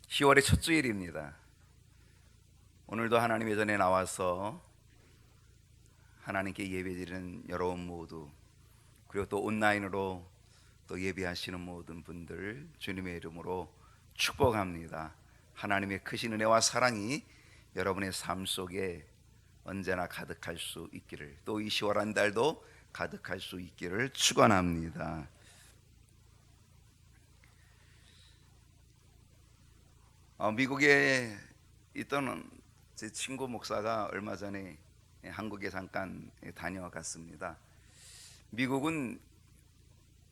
10월의 첫 주일입니다. 오늘도 하나님의 전에 나와서 하나님께 예배드리는 여러분 모두, 그리고 또 온라인으로 또 예배하시는 모든 분들 주님의 이름으로 축복합니다. 하나님의 크신 은혜와 사랑이 여러분의 삶 속에 언제나 가득할 수 있기를, 또 이 10월 한 달도 가득할 수 있기를 축원합니다. 미국에 있던 제 친구 목사가 얼마 전에 한국에 잠깐 다녀갔습니다. 미국은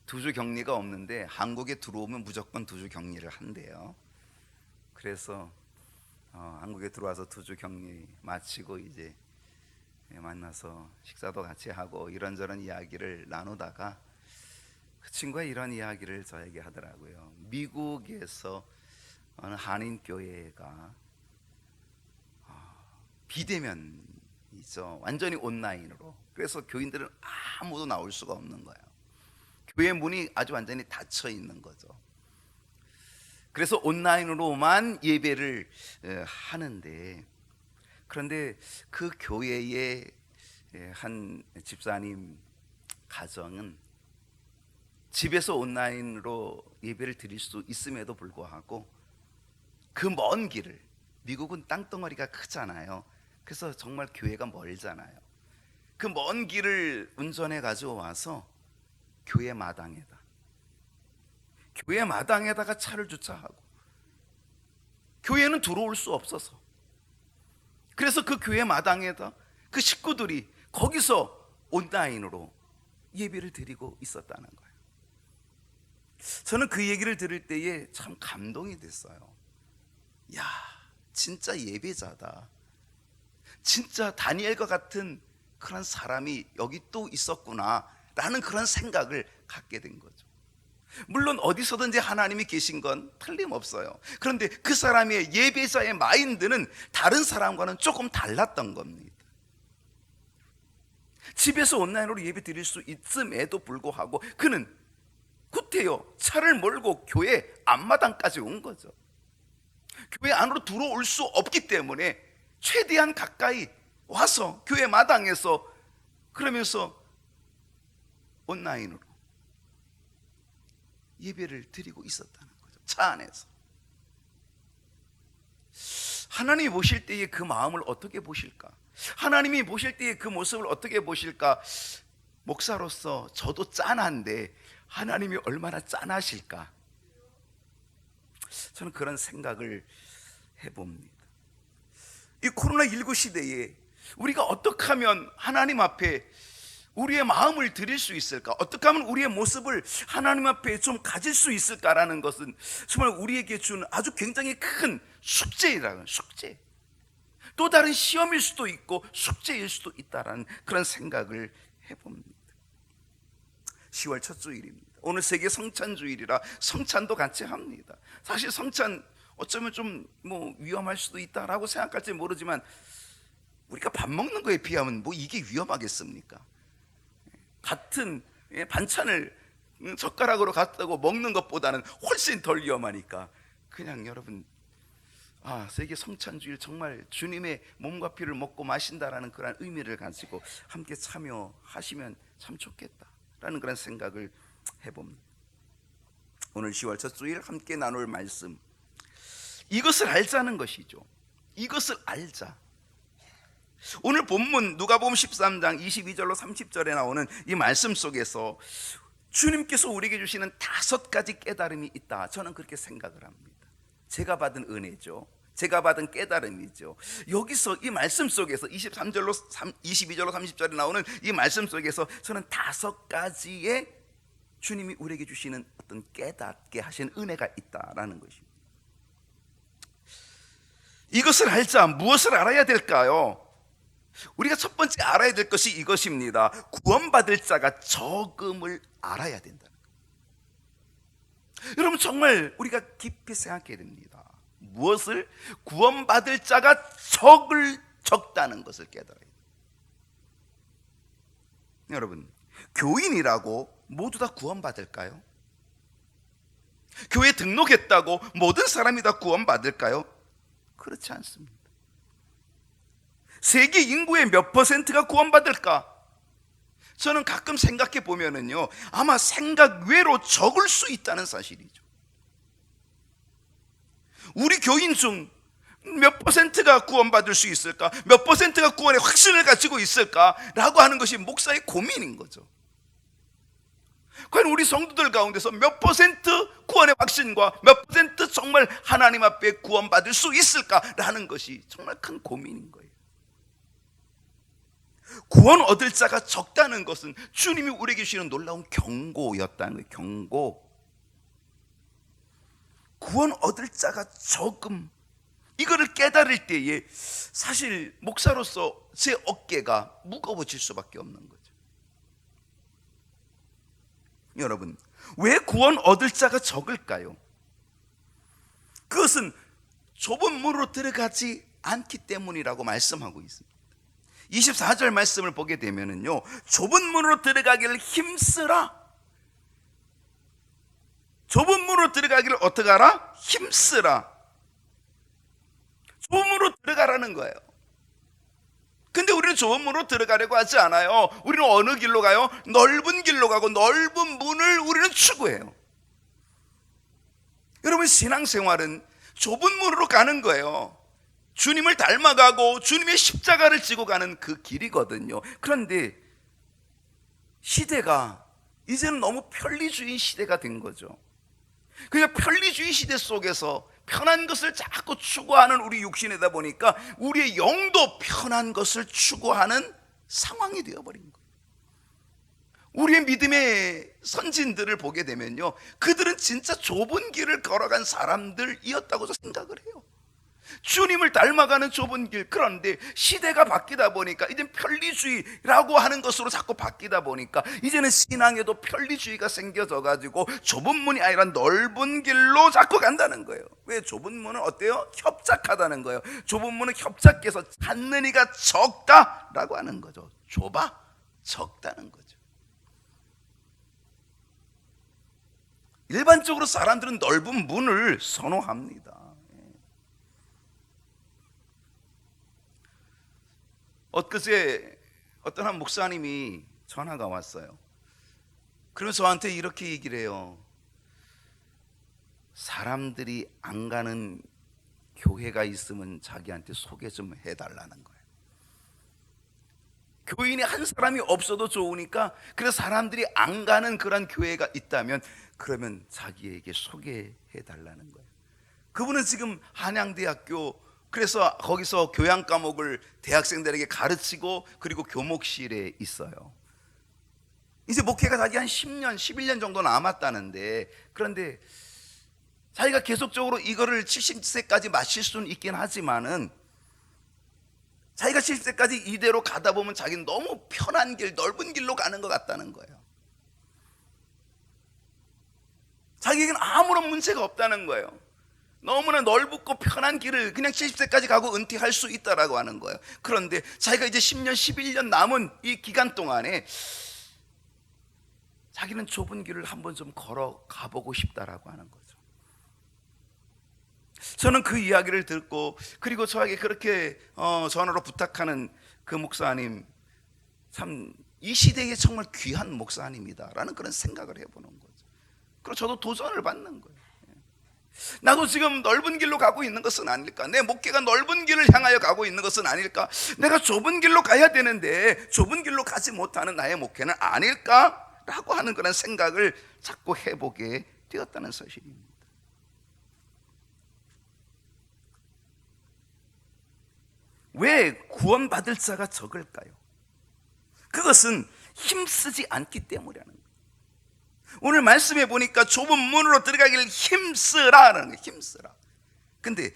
2주 격리가 없는데 한국에 들어오면 무조건 2주 격리를 한대요. 그래서 한국에 들어와서 2주 격리 마치고 이제 만나서 식사도 같이 하고 이런저런 이야기를 나누다가 그 친구가 이런 이야기를 저에게 하더라고요. 미국에서 어느 한인 교회가 비대면이죠. 완전히 온라인으로. 그래서 교인들은 아무도 나올 수가 없는 거예요. 교회 문이 아주 완전히 닫혀 있는 거죠. 그래서 온라인으로만 예배를 하는데, 그런데 그 교회의 한 집사님 가정은 집에서 온라인으로 예배를 드릴 수 있음에도 불구하고 그 먼 길을, 미국은 땅덩어리가 크잖아요. 그래서 정말 교회가 멀잖아요. 그 먼 길을 운전해 가지고 와서 교회 마당에다가 차를 주차하고, 교회는 들어올 수 없어서, 그래서 그 교회 마당에다 그 식구들이 거기서 온라인으로 예배를 드리고 있었다는 거예요. 저는 그 얘기를 들을 때에 참 감동이 됐어요. 야, 진짜 예배자다. 진짜 다니엘과 같은 그런 사람이 여기 또 있었구나 라는 그런 생각을 갖게 된 거죠. 물론 어디서든지 하나님이 계신 건 틀림없어요. 그런데 그 사람의 예배자의 마인드는 다른 사람과는 조금 달랐던 겁니다. 집에서 온라인으로 예배 드릴 수 있음에도 불구하고 그는 구태여 차를 몰고 교회 앞마당까지 온 거죠. 교회 안으로 들어올 수 없기 때문에 최대한 가까이 와서 교회 마당에서, 그러면서 온라인으로 예배를 드리고 있었다는 거죠. 차 안에서. 하나님이 보실 때에 그 마음을 어떻게 보실까? 하나님이 보실 때에 그 모습을 어떻게 보실까? 목사로서 저도 짠한데 하나님이 얼마나 짠하실까? 저는 그런 생각을 해봅니다. 이 코로나19 시대에 우리가 어떻게 하면 하나님 앞에 우리의 마음을 드릴 수 있을까? 어떻게 하면 우리의 모습을 하나님 앞에 좀 가질 수 있을까라는 것은 정말 우리에게 준 아주 굉장히 큰 숙제이라는, 숙제, 또 다른 시험일 수도 있고 숙제일 수도 있다라는 그런 생각을 해봅니다. 10월 첫 주일입니다. 오늘 세계 성찬 주일이라 성찬도 같이 합니다. 사실 성찬 어쩌면 좀 위험할 수도 있다라고 생각할지 모르지만, 우리가 밥 먹는 거에 비하면 이게 위험하겠습니까? 같은 반찬을 젓가락으로 갖다고 먹는 것보다는 훨씬 덜 위험하니까, 그냥 여러분, 세계 성찬주일 정말 주님의 몸과 피를 먹고 마신다라는 그런 의미를 가지고 함께 참여하시면 참 좋겠다라는 그런 생각을 해봅니다. 오늘 10월 첫 주일 함께 나눌 말씀, 이것을 알자는 것이죠. 이것을 알자. 오늘 본문 누가복음 13장 22절로 30절에 나오는 이 말씀 속에서 주님께서 우리에게 주시는 5가지 깨달음이 있다, 저는 그렇게 생각을 합니다. 제가 받은 은혜죠. 제가 받은 깨달음이죠. 여기서 이 말씀 속에서 22절로 30절에 나오는 이 말씀 속에서 저는 5가지의 주님이 우리에게 주시는 어떤 깨닫게 하신 은혜가 있다라는 것입니다. 이것을 알자. 무엇을 알아야 될까요? 우리가 첫 번째 알아야 될 것이 이것입니다. 구원받을 자가 적음을 알아야 된다는 거예요. 여러분, 정말 우리가 깊이 생각해야 됩니다. 무엇을? 구원받을 자가 적다는 것을 깨달아야 돼요. 여러분, 교인이라고 모두 다 구원받을까요? 교회 등록했다고 모든 사람이 다 구원받을까요? 그렇지 않습니다. 세계 인구의 몇 퍼센트가 구원받을까? 저는 가끔 생각해 보면은요, 아마 생각 외로 적을 수 있다는 사실이죠. 우리 교인 중 몇 퍼센트가 구원받을 수 있을까? 몇 퍼센트가 구원의 확신을 가지고 있을까? 라고 하는 것이 목사의 고민인 거죠. 과연 우리 성도들 가운데서 몇 퍼센트 구원의 확신과 몇 퍼센트 정말 하나님 앞에 구원받을 수 있을까라는 것이 정말 큰 고민인 거예요. 구원 얻을 자가 적다는 것은 주님이 우리에게 주시는 놀라운 경고였다는 거예요. 경고. 구원 얻을 자가 적음, 이거를 깨달을 때에 사실 목사로서 제 어깨가 무거워질 수밖에 없는 거죠. 여러분, 왜 구원 얻을 자가 적을까요? 그것은 좁은 문으로 들어가지 않기 때문이라고 말씀하고 있습니다. 24절 말씀을 보게 되면은요, 좁은 문으로 들어가기를 힘쓰라. 좁은 문으로 들어가기를 어떻게 하라? 힘쓰라. 좁은 문으로 들어가라는 거예요. 근데 우리는 좁은 문으로 들어가려고 하지 않아요. 우리는 어느 길로 가요? 넓은 길로 가고 넓은 문을 우리는 추구해요. 여러분, 신앙생활은 좁은 문으로 가는 거예요. 주님을 닮아가고 주님의 십자가를 지고 가는 그 길이거든요. 그런데 시대가 이제는 너무 편리주의 시대가 된 거죠. 그러니까 편리주의 시대 속에서 편한 것을 자꾸 추구하는 우리 육신이다 보니까 우리의 영도 편한 것을 추구하는 상황이 되어버린 거예요. 우리의 믿음의 선진들을 보게 되면요, 그들은 진짜 좁은 길을 걸어간 사람들이었다고 생각을 해요. 주님을 닮아가는 좁은 길. 그런데 시대가 바뀌다 보니까 이젠 편리주의라고 하는 것으로 자꾸 바뀌다 보니까 이제는 신앙에도 편리주의가 생겨져 가지고 좁은 문이 아니라 넓은 길로 자꾸 간다는 거예요. 왜? 좁은 문은 어때요? 협착하다는 거예요. 좁은 문은 협착해서 찾는 이가 적다라고 하는 거죠. 좁아? 적다는 거죠. 일반적으로 사람들은 넓은 문을 선호합니다. 엊그제 어떤 한 목사님이 전화가 왔어요. 그러면서 저한테 이렇게 얘기를 해요. 사람들이 안 가는 교회가 있으면 자기한테 소개 좀 해달라는 거예요. 교인이 한 사람이 없어도 좋으니까, 그래서 사람들이 안 가는 그런 교회가 있다면 그러면 자기에게 소개해달라는 거예요. 그분은 지금 한양대학교, 그래서 거기서 교양 과목을 대학생들에게 가르치고 그리고 교목실에 있어요. 이제 목회가 자기 한 10년, 11년 정도 남았다는데, 그런데 자기가 계속적으로 이거를 70세까지 마실 수는 있긴 하지만은 자기가 70세까지 이대로 가다 보면 자기는 너무 편한 길, 넓은 길로 가는 것 같다는 거예요. 자기에게는 아무런 문제가 없다는 거예요. 너무나 넓고 편한 길을 그냥 70세까지 가고 은퇴할 수 있다라고 하는 거예요. 그런데 자기가 이제 10년, 11년 남은 이 기간 동안에 자기는 좁은 길을 한번 좀 걸어가 보고 싶다라고 하는 거죠. 저는 그 이야기를 듣고, 그리고 저에게 그렇게 전화로 부탁하는 그 목사님, 참 이 시대에 정말 귀한 목사님이다라는 그런 생각을 해보는 거죠. 그리고 저도 도전을 받는 거예요. 나도 지금 넓은 길로 가고 있는 것은 아닐까? 내 목회가 넓은 길을 향하여 가고 있는 것은 아닐까? 내가 좁은 길로 가야 되는데 좁은 길로 가지 못하는 나의 목회는 아닐까? 라고 하는 그런 생각을 자꾸 해보게 되었다는 사실입니다. 왜 구원받을 자가 적을까요? 그것은 힘쓰지 않기 때문이라는 거예요. 오늘 말씀해 보니까 좁은 문으로 들어가기를 힘쓰라는 거예요. 힘쓰라. 근데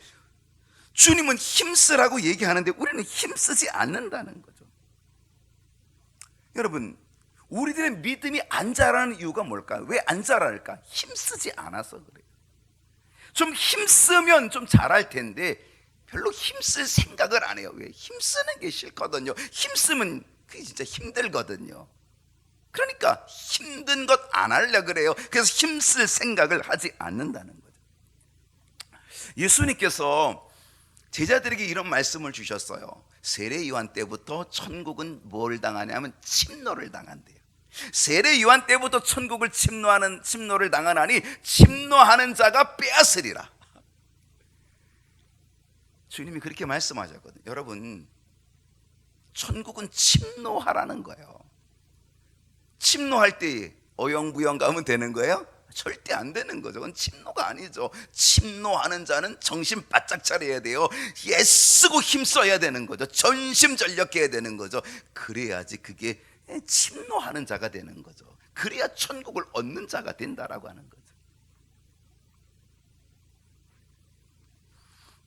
주님은 힘쓰라고 얘기하는데 우리는 힘쓰지 않는다는 거죠. 여러분, 우리들의 믿음이 안 자라는 이유가 뭘까요? 왜 안 자랄까? 힘쓰지 않아서 그래요. 좀 힘쓰면 좀 잘할 텐데 별로 힘쓸 생각을 안 해요. 왜? 힘쓰는 게 싫거든요. 힘쓰면 그게 진짜 힘들거든요. 그러니까 힘든 것 안 하려 그래요. 그래서 힘쓸 생각을 하지 않는다는 거죠. 예수님께서 제자들에게 이런 말씀을 주셨어요. 세례 요한 때부터 천국은 뭘 당하냐면 침노를 당한대요. 세례 요한 때부터 천국을 침노를 당하나니 침노하는 자가 빼앗으리라. 주님이 그렇게 말씀하셨거든요. 여러분, 천국은 침노하라는 거예요. 침노할 때 어영부영 가면 되는 거예요? 절대 안 되는 거죠. 그건 침노가 아니죠. 침노하는 자는 정신 바짝 차려야 돼요. 애쓰고 힘써야 되는 거죠. 전심전력해야 되는 거죠. 그래야지 그게 침노하는 자가 되는 거죠. 그래야 천국을 얻는 자가 된다라고 하는 거죠.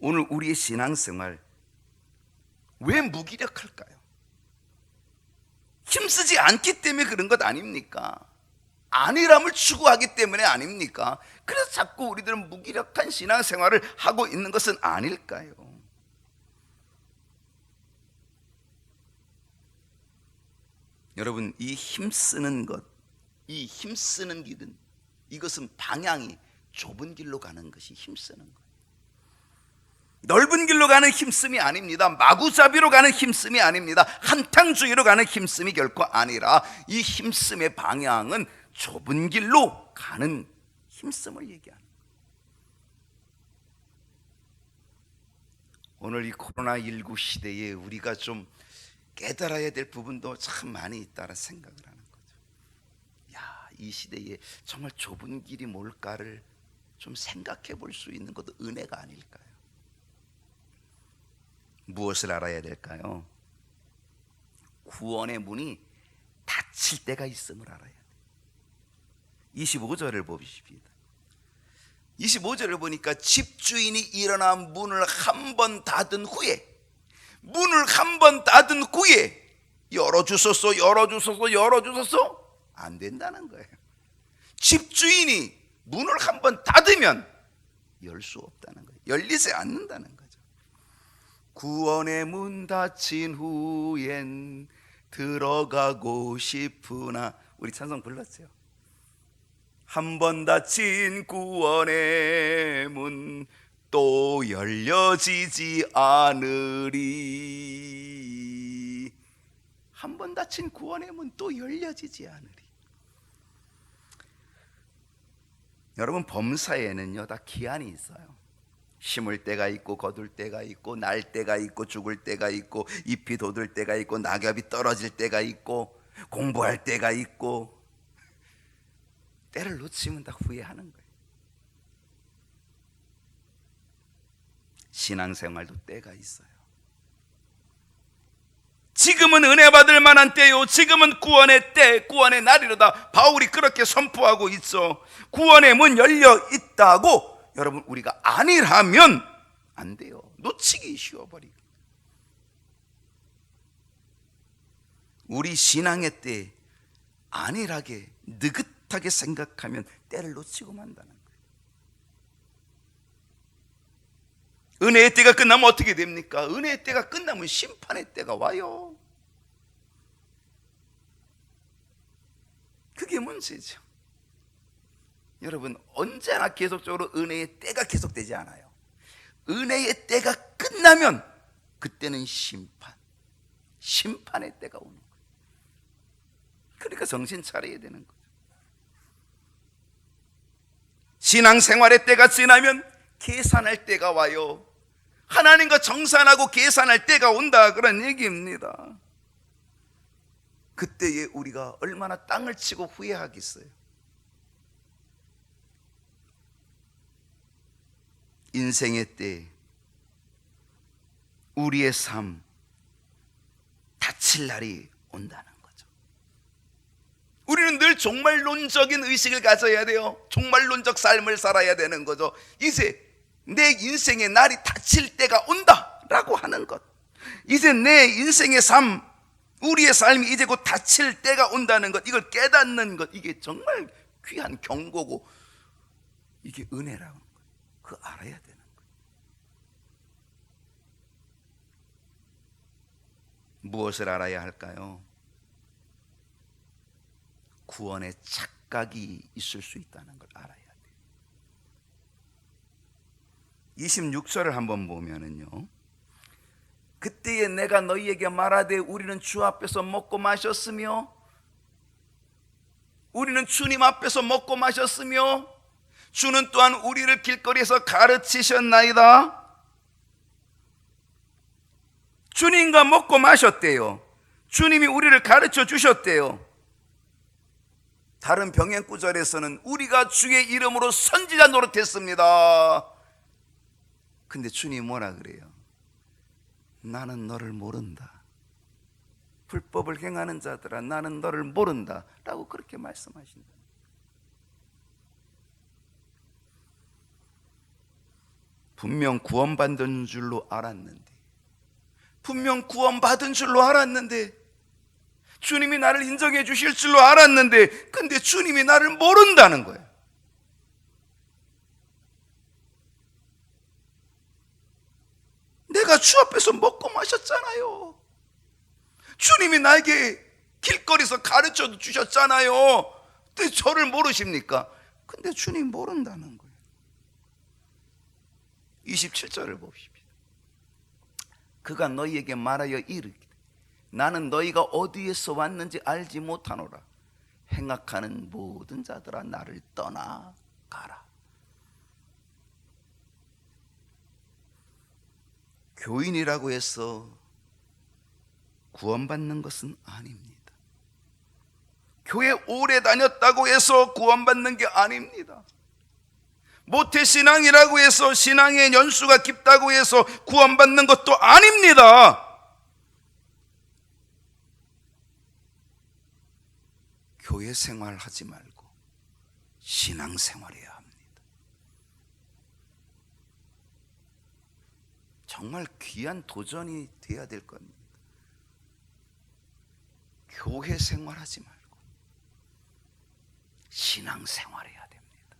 오늘 우리의 신앙생활 왜 무기력할까요? 힘쓰지 않기 때문에 그런 것 아닙니까? 안일함을 추구하기 때문에 아닙니까? 그래서 자꾸 우리들은 무기력한 신앙생활을 하고 있는 것은 아닐까요? 여러분, 이 힘쓰는 것, 이 힘쓰는 길은, 이것은 방향이 좁은 길로 가는 것이 힘쓰는 거예요. 넓은 길로 가는 힘씀이 아닙니다. 마구잡이로 가는 힘씀이 아닙니다. 한탕주의로 가는 힘씀이 결코 아니라 이 힘씀의 방향은 좁은 길로 가는 힘씀을 얘기하는 거예요. 오늘 이 코로나19 시대에 우리가 좀 깨달아야 될 부분도 참 많이 있다는 생각을 하는 거죠. 야, 이 시대에 정말 좁은 길이 뭘까를 좀 생각해 볼 수 있는 것도 은혜가 아닐까요? 무엇을 알아야 될까요? 구원의 문이 닫힐 때가 있음을 알아야 돼요. 25절을 보십시오. 25절을 보니까 집주인이 일어나 문을 한 번 닫은 후에, 문을 한 번 닫은 후에 열어주소서, 열어주소서, 열어주소서 안 된다는 거예요. 집주인이 문을 한 번 닫으면 열 수 없다는 거예요. 열리지 않는다는 거죠. 구원의 문 닫힌 후엔 들어가고 싶으나, 우리 찬송 불렀어요. 한 번 닫힌 구원의 문 또 열려지지 않으리. 한 번 닫힌 구원의 문 또 열려지지 않으리. 여러분, 범사에는요 다 기한이 있어요. 심을 때가 있고 거둘 때가 있고, 날 때가 있고 죽을 때가 있고, 잎이 돋을 때가 있고, 낙엽이 떨어질 때가 있고, 공부할 때가 있고, 때를 놓치면 다 후회하는 거예요. 신앙생활도 때가 있어요. 지금은 은혜 받을 만한 때요, 지금은 구원의 때, 구원의 날이로다. 바울이 그렇게 선포하고 있어. 구원의 문 열려 있다고 여러분 우리가 안일하면 안 돼요. 놓치기 쉬워버리고. 우리 신앙의 때 안일하게 느긋하게 생각하면 때를 놓치고 만다는 거예요. 은혜의 때가 끝나면 어떻게 됩니까? 은혜의 때가 끝나면 심판의 때가 와요. 그게 문제죠. 여러분, 언제나 계속적으로 은혜의 때가 계속되지 않아요. 은혜의 때가 끝나면 그때는 심판의 때가 오는 거예요. 그러니까 정신 차려야 되는 거죠. 신앙생활의 때가 지나면 계산할 때가 와요. 하나님과 정산하고 계산할 때가 온다, 그런 얘기입니다. 그때에 우리가 얼마나 땅을 치고 후회하겠어요. 인생의 때 우리의 삶 닫힐 날이 온다는 거죠. 우리는 늘 종말론적인 의식을 가져야 돼요. 종말론적 삶을 살아야 되는 거죠. 이제 내 인생의 날이 닫힐 때가 온다라고 하는 것, 이제 내 인생의 삶, 우리의 삶이 이제 곧 닫힐 때가 온다는 것, 이걸 깨닫는 것, 이게 정말 귀한 경고고 이게 은혜라는 거예요. 그거 알아야 되는 거예요. 무엇을 알아야 할까요? 구원의 착각이 있을 수 있다는 걸 알아야 돼요. 26절을 한번 보면은요, 그때에 내가 너희에게 말하되 우리는 주 앞에서 먹고 마셨으며, 우리는 주님 앞에서 먹고 마셨으며 주는 또한 우리를 길거리에서 가르치셨나이다. 주님과 먹고 마셨대요. 주님이 우리를 가르쳐 주셨대요. 다른 병행 구절에서는 우리가 주의 이름으로 선지자 노릇했습니다. 근데 주님이 뭐라 그래요? 나는 너를 모른다. 불법을 행하는 자들아, 나는 너를 모른다 라고 그렇게 말씀하신다. 분명 구원받은 줄로 알았는데, 분명 구원받은 줄로 알았는데, 주님이 나를 인정해 주실 줄로 알았는데, 근데 주님이 나를 모른다는 거예요. 내가 주 앞에서 먹고 마셨잖아요. 주님이 나에게 길거리에서 가르쳐 주셨잖아요. 근데 저를 모르십니까? 근데 주님 모른다는 거예요. 27절을 봅시다. 그가 너희에게 말하여 이르기를 나는 너희가 어디에서 왔는지 알지 못하노라. 행악하는 모든 자들아 나를 떠나가라. 교인이라고 해서 구원받는 것은 아닙니다. 교회 오래 다녔다고 해서 구원받는 게 아닙니다. 모태신앙이라고 해서 신앙의 연수가 깊다고 해서 구원받는 것도 아닙니다. 교회 생활하지 말고 신앙 생활해야 합니다. 정말 귀한 도전이 돼야 될 겁니다. 교회 생활하지 말고 신앙 생활해야 됩니다.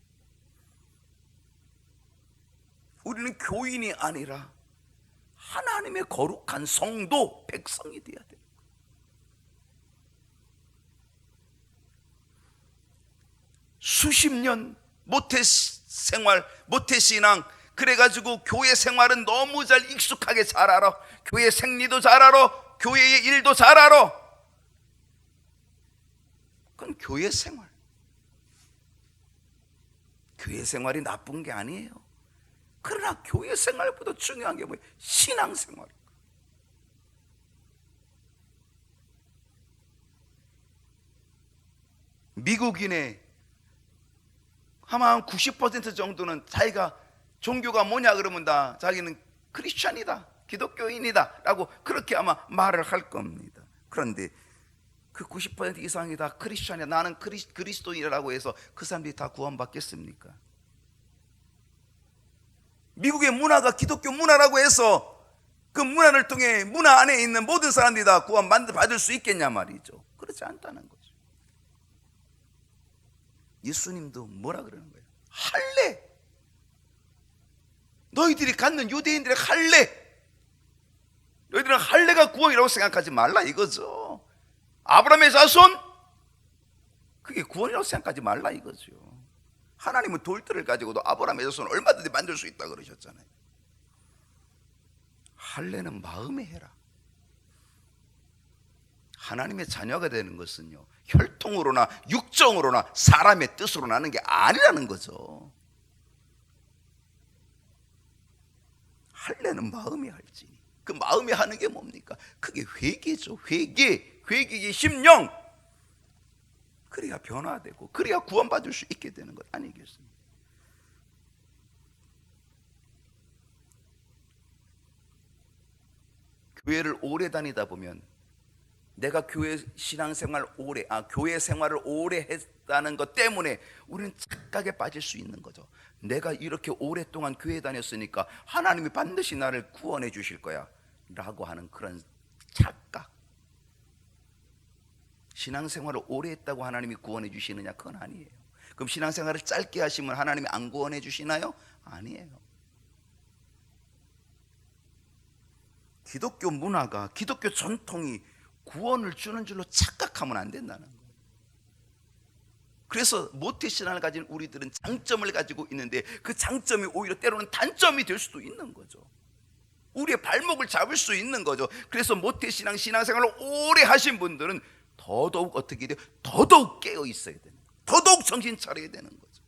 우리는 교인이 아니라 하나님의 거룩한 성도, 백성이 돼야 돼요. 수십 년 모태생활, 모태신앙, 그래가지고 교회 생활은 너무 잘 익숙하게 잘 알아. 교회 생리도 잘 알아. 교회의 일도 잘 알아. 그건 교회 생활. 교회 생활이 나쁜 게 아니에요. 그러나 교회 생활보다 중요한 게 뭐예요? 신앙 생활. 미국인의 아마 한 90% 정도는 자기가 종교가 뭐냐 그러면 다 자기는 크리스찬이다, 기독교인이다 라고 그렇게 아마 말을 할 겁니다. 그런데 그 90% 이상이 다 크리스찬이야, 나는 그리스도인이라고 해서 그 사람들이 다 구원받겠습니까? 미국의 문화가 기독교 문화라고 해서 그 문화를 통해 문화 안에 있는 모든 사람들이 다 구원받을 수 있겠냐 말이죠. 그렇지 않다는 거죠. 예수님도 뭐라 그러는 거예요? 할례. 너희들이 갖는 유대인들의 할례, 너희들은 할례가 구원이라고 생각하지 말라 이거죠. 아브라함의 자손, 그게 구원이라고 생각하지 말라 이거죠. 하나님은 돌들을 가지고도 아브라함의 자손을 얼마든지 만들 수 있다 그러셨잖아요. 할례는 마음에 해라. 하나님의 자녀가 되는 것은요, 혈통으로나 육정으로나 사람의 뜻으로 나는 게 아니라는 거죠. 할례는 마음이 할지니. 그 마음이 하는 게 뭡니까? 그게 회개죠. 회개의 심령. 그래야 변화되고 그래야 구원받을 수 있게 되는 것 아니겠습니까? 교회를 오래 다니다 보면 내가 교회 교회 생활을 오래 했다는 것 때문에 우리는 착각에 빠질 수 있는 거죠. 내가 이렇게 오랫동안 교회 다녔으니까 하나님이 반드시 나를 구원해 주실 거야 라고 하는 그런 착각. 신앙생활을 오래 했다고 하나님이 구원해 주시느냐? 그건 아니에요. 그럼 신앙생활을 짧게 하시면 하나님이 안 구원해 주시나요? 아니에요. 기독교 문화가, 기독교 전통이 구원을 주는 줄로 착각하면 안 된다는 거예요. 그래서 모태신앙을 가진 우리들은 장점을 가지고 있는데 그 장점이 오히려 때로는 단점이 될 수도 있는 거죠. 우리의 발목을 잡을 수 있는 거죠. 그래서 모태신앙 신앙생활을 오래 하신 분들은 더더욱 어떻게 돼요? 더더욱 깨어 있어야 되는 거예요. 더더욱 정신 차려야 되는 거죠.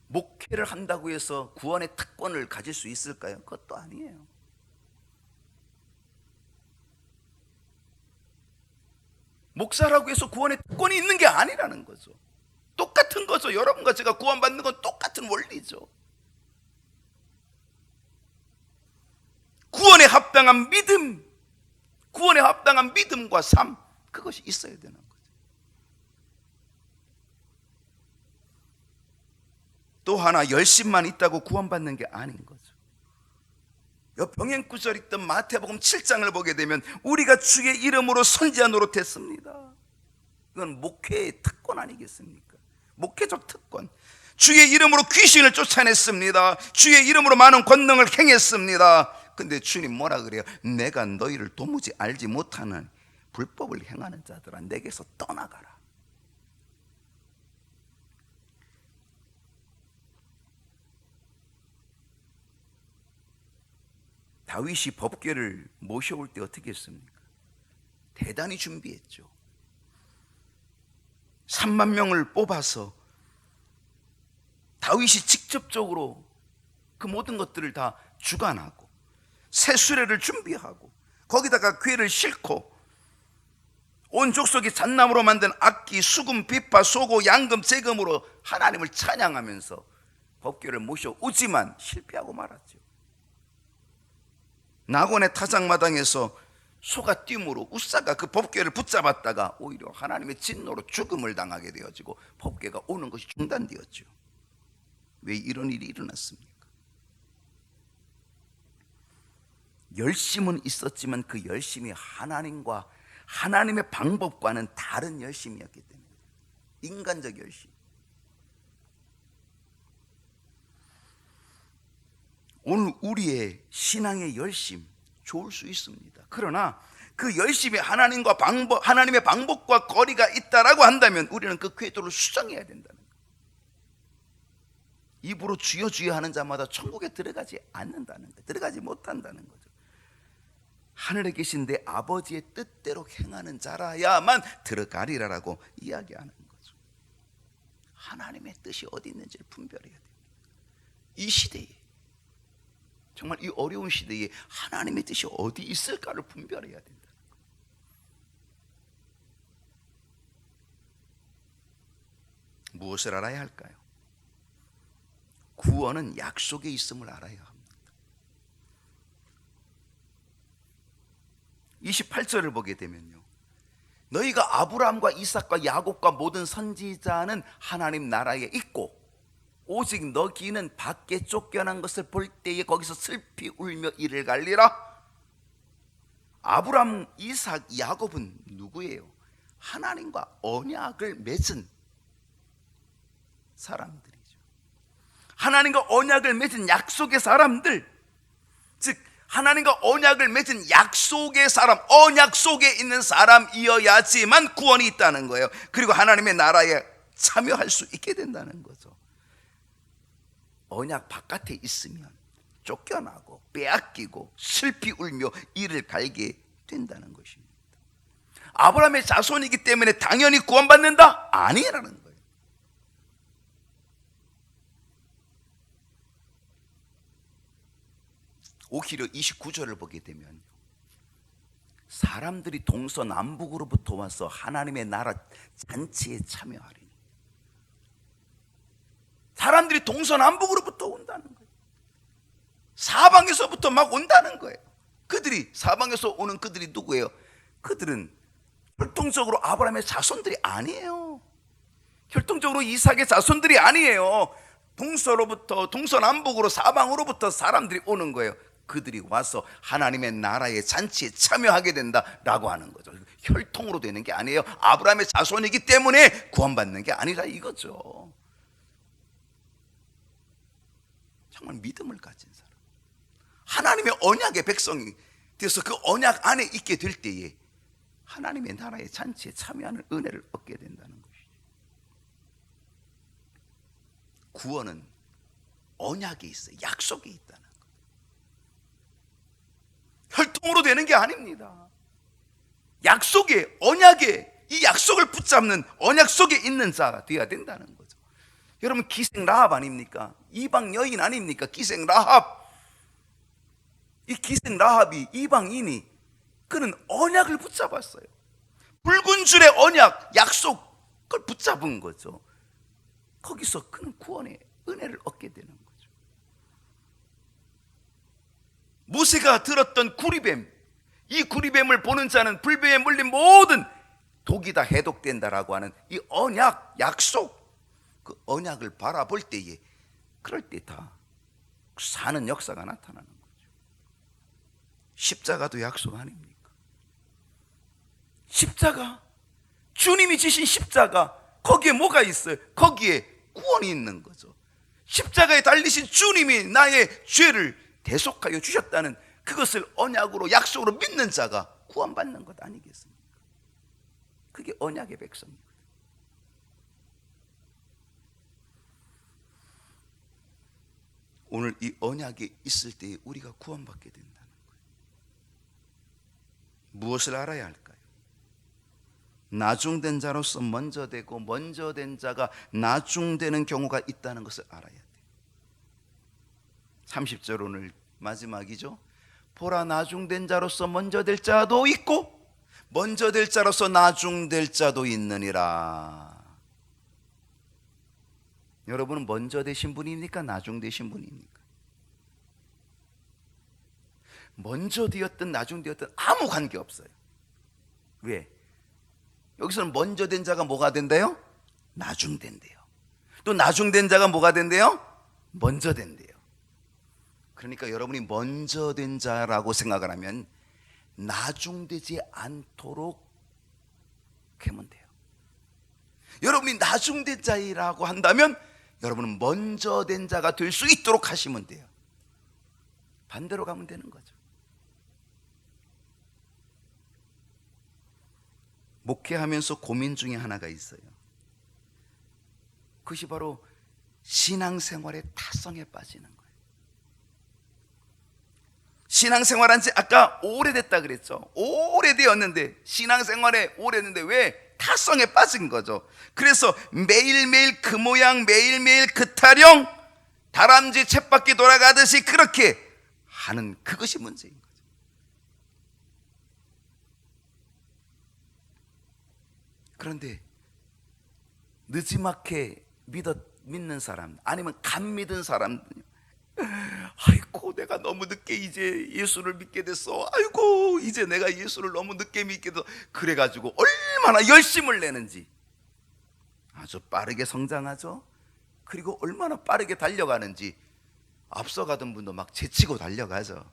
목회를 한다고 해서 구원의 특권을 가질 수 있을까요? 그것도 아니에요. 목사라고 해서 구원의 특권이 있는 게 아니라는 거죠. 똑같은 거죠. 여러분과 제가 구원받는 건 똑같은 원리죠. 구원에 합당한 믿음, 구원에 합당한 믿음과 삶, 그것이 있어야 되는 거죠. 또 하나, 열심만 있다고 구원받는 게 아닌 거죠. 병행구절 있던 마태복음 7장을 보게 되면 우리가 주의 이름으로 선지자 노릇했습니다. 이건 목회의 특권 아니겠습니까? 목회적 특권. 주의 이름으로 귀신을 쫓아냈습니다. 주의 이름으로 많은 권능을 행했습니다. 근데 주님 뭐라 그래요? 내가 너희를 도무지 알지 못하는 불법을 행하는 자들아, 내게서 떠나가라. 다윗이 법궤를 모셔올 때 어떻게 했습니까? 대단히 준비했죠. 3만 명을 뽑아서 다윗이 직접적으로 그 모든 것들을 다 주관하고 새 수레를 준비하고 거기다가 궤를 싣고 온 족속이 잣나무로 만든 악기, 수금, 비파, 소고, 양금, 재금으로 하나님을 찬양하면서 법궤를 모셔오지만 실패하고 말았죠. 낙원의 타작마당에서 소가 띠므로 우사가 그 법궤를 붙잡았다가 오히려 하나님의 진노로 죽음을 당하게 되어지고 법궤가 오는 것이 중단되었죠. 왜 이런 일이 일어났습니까? 열심은 있었지만 그 열심이 하나님과 하나님의 방법과는 다른 열심이었기 때문에, 인간적 열심. 오늘 우리의 신앙의 열심 좋을 수 있습니다. 그러나 그 열심이 하나님의 방법과 거리가 있다라고 한다면 우리는 그 궤도를 수정해야 된다는 거예요. 입으로 주여 주여 하는 자마다 천국에 들어가지 않는다는 거예요. 들어가지 못한다는 거죠. 하늘에 계신 내 아버지의 뜻대로 행하는 자라야만 들어가리라라고 이야기하는 거죠. 하나님의 뜻이 어디 있는지를 분별해야 됩니다. 이 시대에, 정말 이 어려운 시대에 하나님의 뜻이 어디 있을까를 분별해야 된다. 무엇을 알아야 할까요? 구원은 약속에 있음을 알아야 합니다. 28절을 보게 되면요, 너희가 아브라함과 이삭과 야곱과 모든 선지자는 하나님 나라에 있고 오직 너희는 밖에 쫓겨난 것을 볼 때에 거기서 슬피 울며 이를 갈리라. 아브라함, 이삭, 야곱은 누구예요? 하나님과 언약을 맺은 사람들이죠. 하나님과 언약을 맺은 약속의 사람들, 즉 하나님과 언약을 맺은 약속의 사람, 언약 속에 있는 사람이어야지만 구원이 있다는 거예요. 그리고 하나님의 나라에 참여할 수 있게 된다는 거죠. 언약 바깥에 있으면 쫓겨나고 빼앗기고 슬피 울며 이를 갈게 된다는 것입니다. 아브라함의 자손이기 때문에 당연히 구원받는다? 아니라는 거예요. 오히려 29절을 보게 되면 사람들이 동서남북으로부터 와서 하나님의 나라 잔치에 참여하리니, 사람들이 동서남북으로부터 온다는 거예요. 사방에서부터 막 온다는 거예요. 그들이, 사방에서 오는 그들이 누구예요? 그들은 혈통적으로 아브라함의 자손들이 아니에요. 혈통적으로 이삭의 자손들이 아니에요. 동서로부터, 동서남북으로 사방으로부터 사람들이 오는 거예요. 그들이 와서 하나님의 나라의 잔치에 참여하게 된다라고 하는 거죠. 혈통으로 되는 게 아니에요. 아브라함의 자손이기 때문에 구원받는 게 아니라 이거죠. 정말 믿음을 가진 사람, 하나님의 언약의 백성이 돼서 그 언약 안에 있게 될 때에 하나님의 나라의 잔치에 참여하는 은혜를 얻게 된다는 것이죠. 구원은 언약에 있어요. 약속에 있다는 것. 혈통으로 되는 게 아닙니다. 약속에, 언약에, 이 약속을 붙잡는 언약 속에 있는 자가 되어야 된다는 거죠. 여러분, 기생 라합 아닙니까? 이방 여인 아닙니까? 기생 라합. 이 기생 라합이, 이방인이, 그는 언약을 붙잡았어요. 붉은 줄의 언약, 약속을 붙잡은 거죠. 거기서 그는 구원의 은혜를 얻게 되는 거죠. 모세가 들었던 구리뱀, 이 구리뱀을 보는 자는 불뱀에 물린 모든 독이 다 해독된다라고 하는 이 언약, 약속, 그 언약을 바라볼 때에 그럴 때 다 사는 역사가 나타나는 거죠. 십자가도 약속 아닙니까? 십자가, 주님이 지신 십자가, 거기에 뭐가 있어요? 거기에 구원이 있는 거죠. 십자가에 달리신 주님이 나의 죄를 대속하여 주셨다는 그것을 언약으로, 약속으로 믿는 자가 구원받는 것 아니겠습니까? 그게 언약의 백성입니다. 오늘 이 언약에 있을 때 우리가 구원받게 된다는 거예요. 무엇을 알아야 할까요? 나중된 자로서 먼저 되고 먼저 된 자가 나중되는 경우가 있다는 것을 알아야 돼요. 30절 오늘 마지막이죠. 보라, 나중된 자로서 먼저 될 자도 있고 먼저 될 자로서 나중될 자도 있느니라. 여러분은 먼저 되신 분입니까? 나중 되신 분입니까? 먼저 되었든 나중 되었든 아무 관계 없어요. 왜? 여기서는 먼저 된 자가 뭐가 된대요? 나중 된대요. 또 나중 된 자가 뭐가 된대요? 먼저 된대요. 그러니까 여러분이 먼저 된 자라고 생각을 하면 나중되지 않도록 하면 돼요. 여러분이 나중된 자라고 한다면 여러분은 먼저 된 자가 될 수 있도록 하시면 돼요. 반대로 가면 되는 거죠. 목회하면서 고민 중에 하나가 있어요. 그것이 바로 신앙생활의 타성에 빠지는 거예요. 신앙생활한 지 아까 오래됐다 그랬죠. 오래되었는데, 신앙생활에 오래됐는데 왜? 타성에 빠진 거죠. 그래서 매일매일 그 모양, 매일매일 그 타령, 다람쥐 쳇바퀴 돌아가듯이 그렇게 하는 그것이 문제인 거죠. 그런데 느지막해 믿는 사람, 아니면 간 믿은 사람, 아이고 내가 너무 늦게 이제 예수를 믿게 됐어. 아이고 이제 내가 예수를 너무 늦게 믿게 돼서, 그래가지고 얼마나 열심을 내는지 아주 빠르게 성장하죠. 그리고 얼마나 빠르게 달려가는지 앞서가던 분도 막 제치고 달려가죠.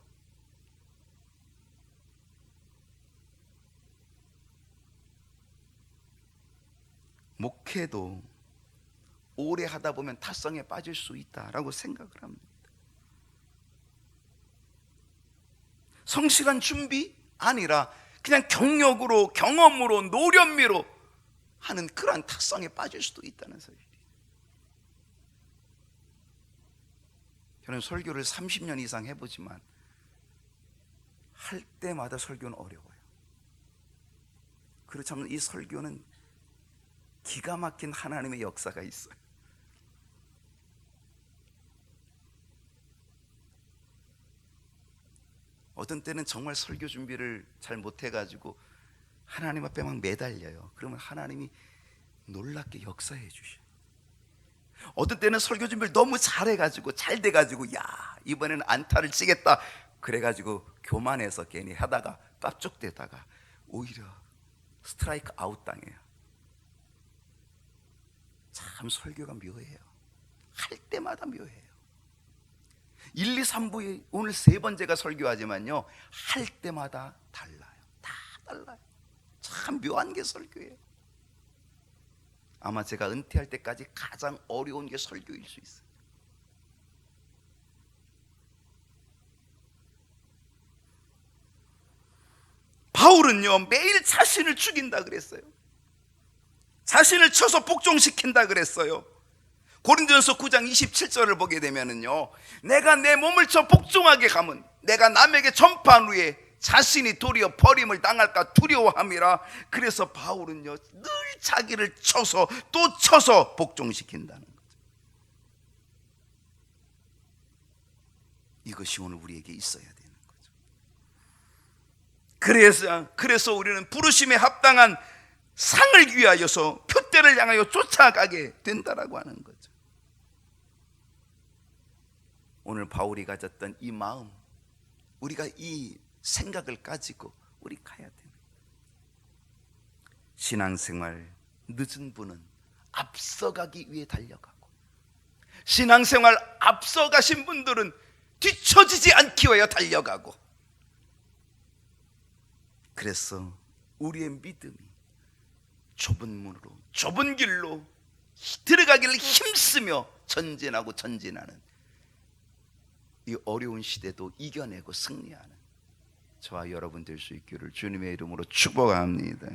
목회도 오래 하다 보면 타성에 빠질 수 있다라고 생각을 합니다. 성실한 준비 아니라 그냥 경력으로, 경험으로, 노련미로 하는 그러한 탁성에 빠질 수도 있다는 사실이에요. 저는 설교를 30년 이상 해보지만 할 때마다 설교는 어려워요. 그렇다면 이 설교는 기가 막힌 하나님의 역사가 있어요. 어떤 때는 정말 설교 준비를 잘 못해가지고 하나님 앞에 막 매달려요. 그러면 하나님이 놀랍게 역사해 주셔요. 어떤 때는 설교 준비를 너무 잘해가지고 잘 돼가지고 야 이번에는 안타를 치겠다 그래가지고 교만해서 괜히 하다가 깝죽대다가 오히려 스트라이크 아웃 당해요. 참 설교가 묘해요. 할 때마다 묘해요. 1, 2, 3부에 오늘 세 번째가 설교하지만요 할 때마다 달라요. 다 달라요. 참 묘한 게 설교예요. 아마 제가 은퇴할 때까지 가장 어려운 게 설교일 수 있어요. 바울은요 매일 자신을 죽인다 그랬어요. 자신을 쳐서 복종시킨다 그랬어요. 고린도전서 9장 27절을 보게 되면은요, 내가 내 몸을 쳐 복종하게 가면 내가 남에게 전파한 후에 자신이 도리어 버림을 당할까 두려워함이라. 그래서 바울은요 늘 자기를 쳐서 또 쳐서 복종시킨다는 거죠. 이것이 오늘 우리에게 있어야 되는 거죠. 그래서 우리는 부르심에 합당한 상을 위하여서 표대를 향하여 쫓아가게 된다라고 하는 거죠. 오늘 바울이 가졌던 이 마음, 우리가 이 생각을 가지고 우리 가야 됩니다. 신앙생활 늦은 분은 앞서가기 위해 달려가고, 신앙생활 앞서가신 분들은 뒤처지지 않기 위하여 달려가고, 그래서 우리의 믿음이 좁은 문으로 좁은 길로 들어가기를 힘쓰며 전진하는 이 어려운 시대도 이겨내고 승리하는 저와 여러분 될 수 있기를 주님의 이름으로 축복합니다.